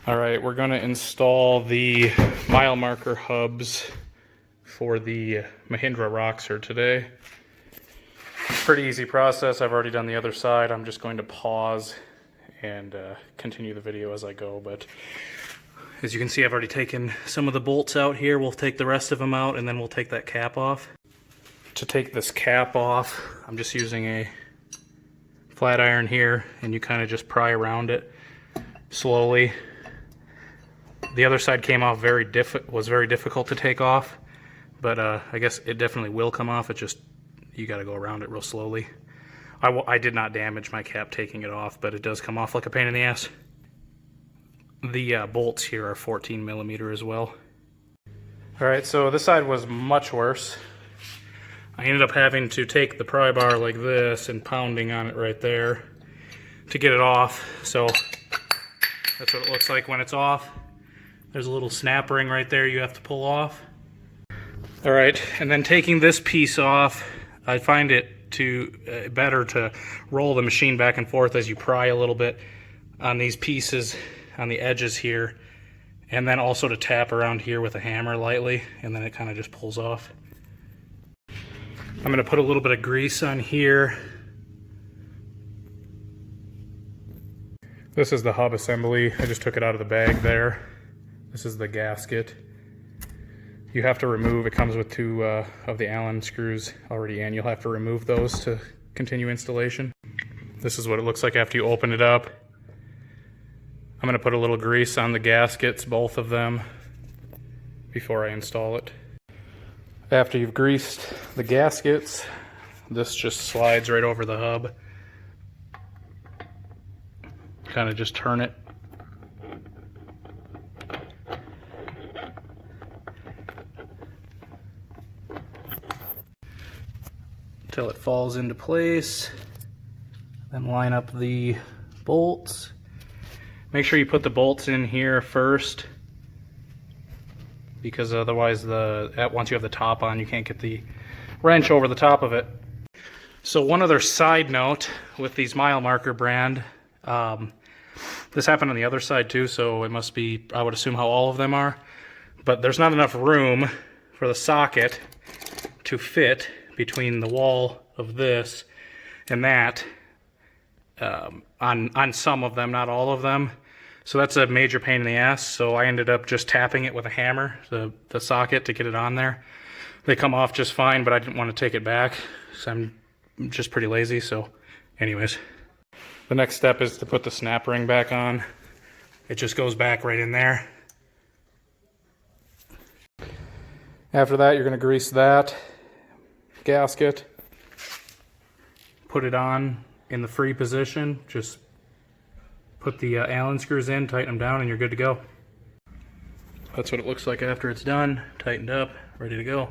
Alright, we're going to install the mile marker hubs for the Mahindra Roxor today. Pretty easy process. I've already done the other side. I'm just going to pause and continue the video as I go. But as you can see, I've already taken some of the bolts out here. We'll take the rest of them out and then we'll take that cap off. To take this cap off, I'm just using a flat iron here, and you kind of just pry around it slowly. The other side came off was very difficult to take off, but I guess it definitely will come off. It just, you got to go around it real slowly. I did not damage my cap taking it off, but it does come off like a pain in the ass. The bolts here are 14 millimeter as well. Alright, so this side was much worse. I ended up having to take the pry bar like this and pounding on it right there to get it off. So that's what it looks like when it's off. There's a little snap ring right there you have to pull off. Alright, and then taking this piece off, I find it better to roll the machine back and forth as you pry a little bit on these pieces on the edges here, and then also to tap around here with a hammer lightly, and then it kind of just pulls off. I'm going to put a little bit of grease on here. This is the hub assembly. I just took it out of the bag there. This is the gasket. You have to remove, it comes with two of the Allen screws already in. You'll have to remove those to continue installation. This is what it looks like after you open it up. I'm going to put a little grease on the gaskets, both of them, before I install it. After you've greased the gaskets, this just slides right over the hub. Kind of just turn it. Until it falls into place. Then line up the bolts. Make sure you put the bolts in here first, because otherwise once you have the top on, you can't get the wrench over the top of it. So one other side note with these mile marker brand, this happened on the other side too, so it must be, I would assume, how all of them are, but there's not enough room for the socket to fit between the wall of this and that on some of them, not all of them. So that's a major pain in the ass. So I ended up just tapping it with a hammer, the socket, to get it on there. They come off just fine, but I didn't want to take it back, so I'm just pretty lazy. So anyways, the next step is to put the snap ring back on. It just goes back right in there. After that, you're going to grease that gasket, put it on in the free position, just put the Allen screws in, tighten them down, and you're good to go. That's what it looks like after it's done, tightened up, ready to go.